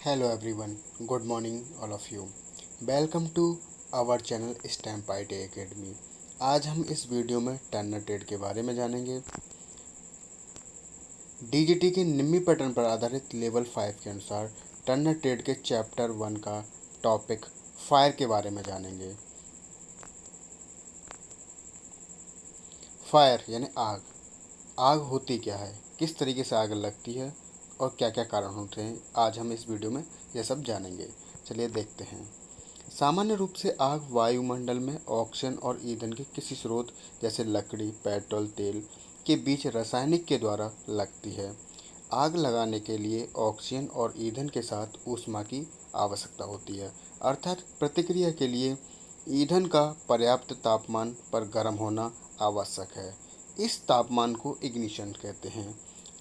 Hello everyone, good morning all of you. Welcome to our channel stamp IT Academy. आज हम इस video में Turner trade के बारे में जानेंगे। डीजीटी के निम्न पैटर्न पर आधारित लेवल 5 के अनुसार टर्नर ट्रेड के चैप्टर 1 का टॉपिक फायर के बारे में जानेंगे। फायर यानी आग। आग होती क्या है, किस तरीके से आग लगती है और क्या क्या कारण होते हैं, आज हम इस वीडियो में यह सब जानेंगे। चलिए देखते हैं। सामान्य रूप से आग वायुमंडल में ऑक्सीजन और ईंधन के किसी स्रोत जैसे लकड़ी, पेट्रोल, तेल के बीच रासायनिक के द्वारा लगती है। आग लगाने के लिए ऑक्सीजन और ईंधन के साथ ऊष्मा की आवश्यकता होती है, अर्थात प्रतिक्रिया के लिए ईंधन का पर्याप्त तापमान पर गर्म होना आवश्यक है। इस तापमान को इग्निशन कहते हैं।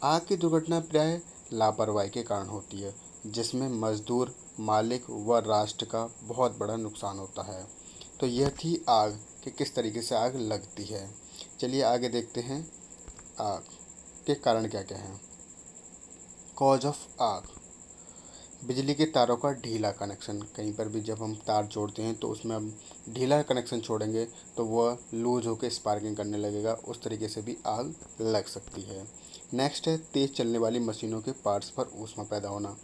आग की दुर्घटना प्रायः लापरवाही के कारण होती है, जिसमें मजदूर, मालिक व राष्ट्र का बहुत बड़ा नुकसान होता है। तो यह थी आग कि किस तरीके से आग लगती है। चलिए आगे देखते हैं आग के कारण क्या क्या हैं। कॉज ऑफ आग। बिजली के तारों का ढीला कनेक्शन। कहीं पर भी जब हम तार जोड़ते हैं तो उसमें हम ढीला कनेक्शन छोड़ेंगे तो वह लूज होकर स्पार्किंग करने लगेगा, उस तरीके से भी आग लग सकती है। नेक्स्ट है तेज़ चलने वाली मशीनों के पार्ट्स पर ऊष्मा पैदा होना।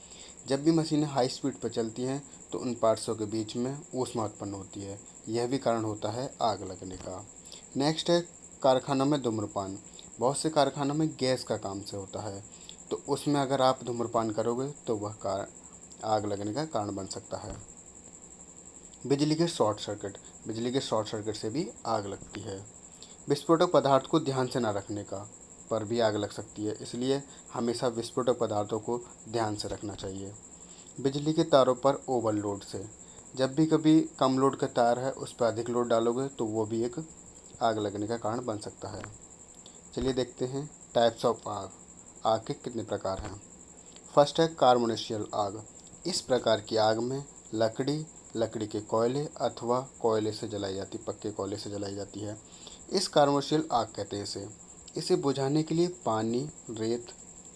जब भी मशीनें हाई स्पीड पर चलती हैं तो उन पार्ट्सों के बीच में ऊष्मा उत्पन्न होती है, यह भी कारण होता है आग लगने का। नेक्स्ट है कारखानों में धूम्रपान। बहुत से कारखानों में गैस का काम से होता है, तो उसमें अगर आप धूम्रपान करोगे तो वह आग लगने का कारण बन सकता है। बिजली के शॉर्ट सर्किट। बिजली के शॉर्ट सर्किट से भी आग लगती है। विस्फोटक पदार्थ को ध्यान से न रखने का पर भी आग लग सकती है, इसलिए हमेशा विस्फोटक पदार्थों को ध्यान से रखना चाहिए। बिजली के तारों पर ओवरलोड से। जब भी कभी कम लोड का तार है उस पर अधिक लोड डालोगे तो वो भी एक आग लगने का कारण बन सकता है। चलिए देखते हैं टाइप्स ऑफ आग। आग के कितने प्रकार हैं। फर्स्ट है कार्बोनेशियल आग। इस प्रकार की आग में लकड़ी के कोयले अथवा कोयले से जलाई जाती, पक्के कोयले से जलाई जाती है। इस कार्बोनेशियल आग कहते हैं इसे बुझाने के लिए पानी, रेत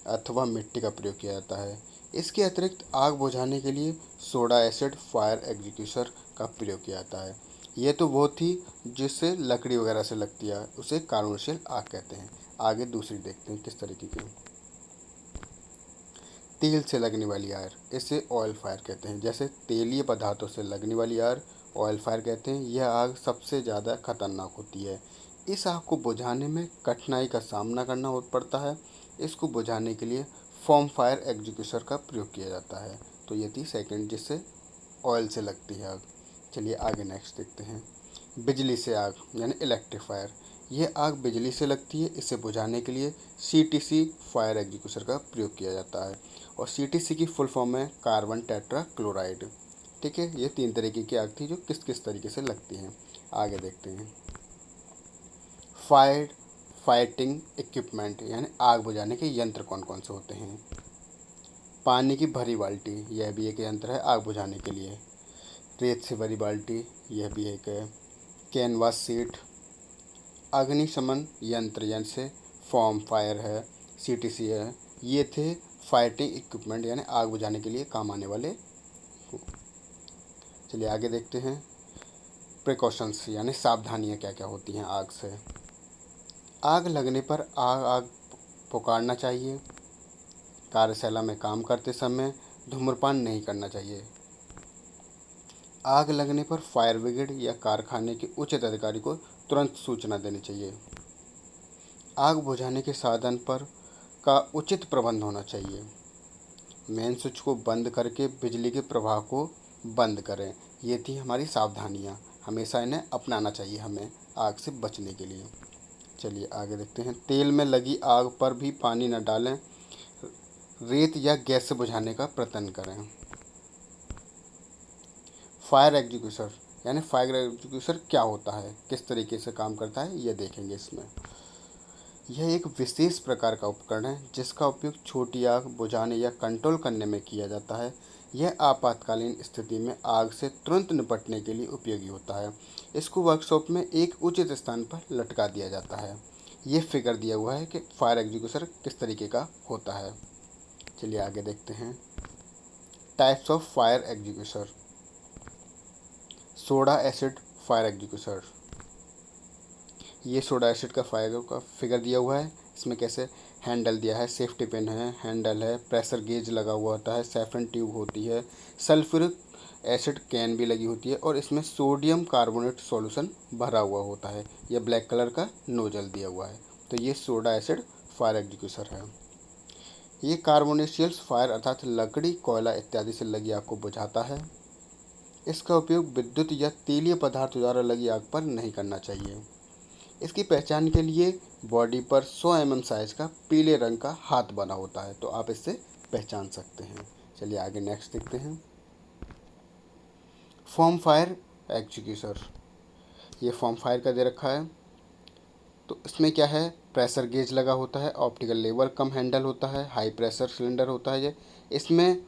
अथवा मिट्टी का प्रयोग किया जाता है। इसके अतिरिक्त आग बुझाने के लिए सोडा एसिड फायर एग्जीक्यूटर का प्रयोग किया जाता है। यह तो वो थी जिससे लकड़ी वगैरह से लगती है, उसे कार्बोनेशियल आग कहते हैं। आगे दूसरी देखते हैं किस तरीके की। तेल से लगने वाली आग, इसे ऑयल फायर कहते हैं। जैसे तेलीय पदार्थों से लगने वाली आग ऑयल फायर कहते हैं। यह आग सबसे ज़्यादा खतरनाक होती है। इस आग को बुझाने में कठिनाई का सामना करना पड़ता है। इसको बुझाने के लिए फॉर्म फायर एग्जीक्यूटर का प्रयोग किया जाता है। तो ये थी सेकंड जिससे ऑयल से लगती है आग। चलिए आगे नेक्स्ट देखते हैं। बिजली से आग यानी इलेक्ट्रिक फायर। यह आग बिजली से लगती है। इसे बुझाने के लिए सीटीसी फायर एग्जीक्यूटर का प्रयोग किया जाता है और सीटीसी की फुल फॉर्म है कार्बन टेट्रा क्लोराइड। ठीक है, ये तीन तरीके की आग थी जो किस किस तरीके से लगती हैं। आगे देखते हैं। फायर फाइटिंग इक्विपमेंट यानी आग बुझाने के यंत्र कौन कौन से होते हैं। पानी की भरी बाल्टी, यह भी एक यंत्र है आग बुझाने के लिए। रेत से भरी बाल्टी, यह भी एक है। Canvas seat. अग्निशमन यंत्र जैसे फॉर्म फायर है, सीटीसी है, ये थे फाइटिंग इक्विपमेंट यानी आग बुझाने के लिए काम आने वाले। चलिए आगे देखते हैं। प्रिकॉशंस यानी सावधानियाँ क्या क्या होती हैं आग से। आग लगने पर आग पुकारना चाहिए। कार्यशाला में काम करते समय धूम्रपान नहीं करना चाहिए। आग लगने पर फायर ब्रिगेड या कारखाने के उचित अधिकारी को तुरंत सूचना देनी चाहिए। आग बुझाने के साधन पर का उचित प्रबंध होना चाहिए। मेन स्विच को बंद करके बिजली के प्रवाह को बंद करें। ये थी हमारी सावधानियाँ, हमेशा इन्हें अपनाना चाहिए हमें आग से बचने के लिए। चलिए आगे देखते हैं। तेल में लगी आग पर भी पानी न डालें। रेत या गैस से बुझाने का प्रयत्न करें। फायर एग्जीक्यूटर यानी फायर एग्जीक्यूटर क्या होता है, किस तरीके से काम करता है, ये देखेंगे इसमें। यह एक विशेष प्रकार का उपकरण है जिसका उपयोग छोटी आग बुझाने या कंट्रोल करने में किया जाता है। यह आपातकालीन स्थिति में आग से तुरंत निपटने के लिए उपयोगी होता है। इसको वर्कशॉप में एक उचित स्थान पर लटका दिया जाता है। ये फिगर दिया हुआ है कि फायर एग्जीक्यूटर किस तरीके का होता है। चलिए आगे देखते हैं। Types of fire execution. Soda acid fire execution. ये सोडा एसिड का फायर का फिगर दिया हुआ है। इसमें कैसे हैंडल दिया है, सेफ्टी पिन है, हैंडल है, प्रेशर गेज लगा हुआ होता है, सैफरन ट्यूब होती है, सल्फ्यूरिक एसिड कैन भी लगी होती है और इसमें सोडियम कार्बोनेट सॉल्यूशन भरा हुआ होता है। यह ब्लैक कलर का नोजल दिया हुआ है। तो ये सोडा एसिड फायर एग्जीक्यूशन है। ये कार्बोनेशियस फायर अर्थात लकड़ी, कोयला इत्यादि से लगी आग को बुझाता है। इसका उपयोग विद्युत या तेलीय पदार्थ द्वारा लगी आग पर नहीं करना चाहिए। इसकी पहचान के लिए बॉडी पर 100 mm साइज का पीले रंग का हाथ बना होता है, तो आप इससे पहचान सकते हैं। चलिए आगे नेक्स्ट देखते हैं। Form fire execution. ये फॉर्म फायर का दे रखा है। तो इसमें क्या है, प्रेशर गेज लगा होता है, ऑप्टिकल लेवल कम हैंडल होता है, हाई प्रेशर सिलेंडर होता है। इसमें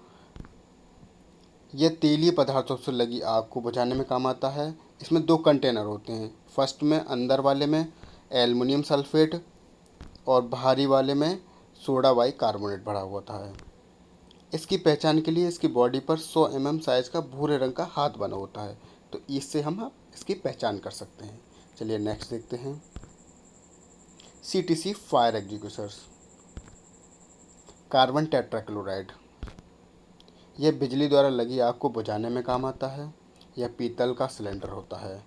यह तेलीय पदार्थों से लगी आग को बुझाने में काम आता है। इसमें 2 कंटेनर होते हैं। फर्स्ट में अंदर वाले में एल्युमिनियम सल्फेट और बाहरी वाले में सोडा बाई कार्बोनेट भरा हुआ होता है। इसकी पहचान के लिए इसकी बॉडी पर 100 mm साइज का भूरे रंग का हाथ बना होता है, तो इससे हम इसकी पहचान कर सकते हैं। चलिए नेक्स्ट देखते हैं। CTC fire extinguishers. Carbon tetrachloride. यह बिजली द्वारा लगी आग को बुझाने में काम आता है। यह पीतल का सिलेंडर होता है।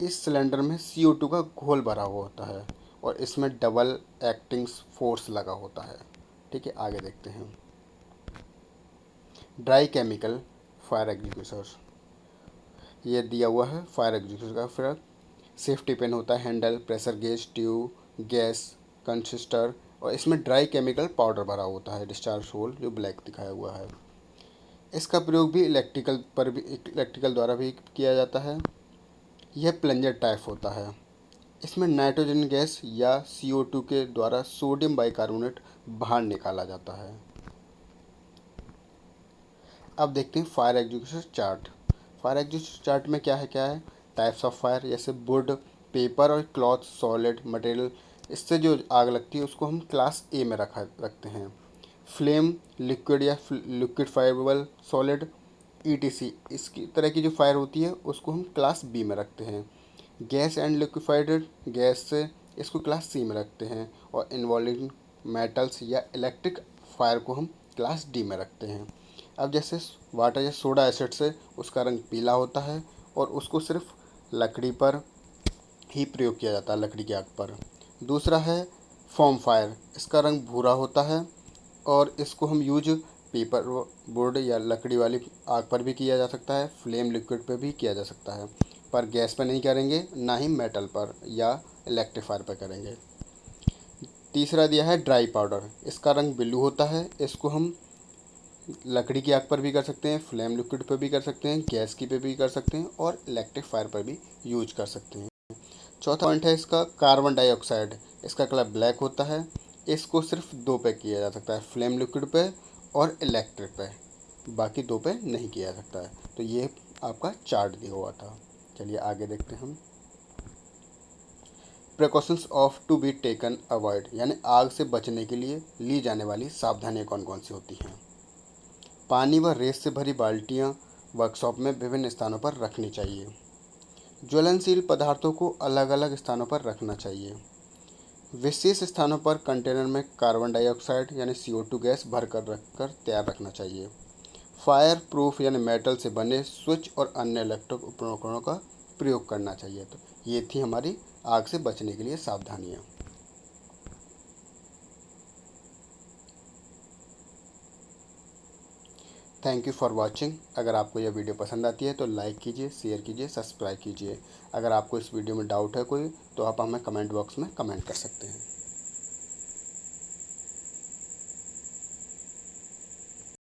इस सिलेंडर में CO2 का घोल भरा हुआ होता है और इसमें डबल एक्टिंग फोर्स लगा होता है। ठीक है, आगे देखते हैं। Dry chemical fire extinguishers. ये दिया हुआ है फायर एग्जीक्यूशन का फिर सेफ्टी पिन होता है, handle, pressure gauge, tube, gas canister और इसमें ड्राई केमिकल पाउडर भरा होता है, डिस्चार्ज होल जो ब्लैक दिखाया हुआ है। इसका प्रयोग भी इलेक्ट्रिकल द्वारा भी किया जाता है। यह प्लंजर टाइप होता है। इसमें नाइट्रोजन गैस या CO2 के द्वारा सोडियम बाइकार्बोनेट बाहर निकाला जाता है। अब देखते हैं fire execution chart. Fire execution chart में क्या है टाइप्स ऑफ फायर, जैसे वुड, पेपर और क्लॉथ, सॉलिड मटेरियल, इससे जो आग लगती है उसको हम क्लास A में रखते हैं। फ्लेम, लिक्विड या लिक्विड फायरेबल, सॉलिड, ETC, इसकी तरह की जो फायर होती है उसको हम क्लास B में रखते हैं। गैस एंड लिक्विफाइड गैस से इसको क्लास C में रखते हैं और इन्वॉल्विंग मेटल्स या इलेक्ट्रिक फायर को हम क्लास D में रखते हैं। अब जैसे वाटर या सोडा एसिड से उसका रंग पीला होता है और उसको सिर्फ लकड़ी पर ही प्रयोग किया जाता है, लकड़ी की आग पर। दूसरा है फॉर्म फायर, इसका रंग भूरा होता है और इसको हम यूज पेपर बोर्ड या लकड़ी वाली आग पर भी किया जा सकता है, फ्लेम लिक्विड पर भी किया जा सकता है, पर गैस पर नहीं करेंगे, ना ही मेटल पर या इलेक्ट्रिक फायर पर करेंगे। तीसरा दिया है ड्राई पाउडर, इसका रंग ब्लू होता है। इसको हम लकड़ी की आग पर भी कर सकते हैं, फ्लेम लिक्विड पर भी कर सकते हैं, गैस की पे भी कर सकते हैं और इलेक्ट्रिक फायर पर भी यूज कर सकते हैं। चौथा पॉइंट है इसका कार्बन डाइऑक्साइड, इसका कलर ब्लैक होता है। इसको सिर्फ 2 पे किया जा सकता है, फ्लेम लिक्विड पे और इलेक्ट्रिक पे, बाकी 2 पे नहीं किया जा सकता है। तो ये आपका चार्ट दिया हुआ था। चलिए आगे देखते हैं हम। Precautions of to be taken avoid, यानी आग से बचने के लिए ली जाने वाली सावधानियाँ कौन कौन सी होती हैं। पानी व रेत से भरी बाल्टियाँ वर्कशॉप में विभिन्न स्थानों पर रखनी चाहिए। ज्वलनशील पदार्थों को अलग अलग स्थानों पर रखना चाहिए। विशेष स्थानों पर कंटेनर में कार्बन डाइऑक्साइड यानी CO2 गैस भर कर रखकर तैयार रखना चाहिए। फायर प्रूफ यानी मेटल से बने स्विच और अन्य इलेक्ट्रिक उपकरणों का प्रयोग करना चाहिए। तो ये थी हमारी आग से बचने के लिए सावधानियाँ। Thank you for watching. अगर आपको यह वीडियो पसंद आती है तो लाइक कीजिए, शेयर कीजिए, सब्सक्राइब कीजिए। अगर आपको इस वीडियो में डाउट है कोई तो आप हमें कमेंट बॉक्स में कमेंट कर सकते हैं।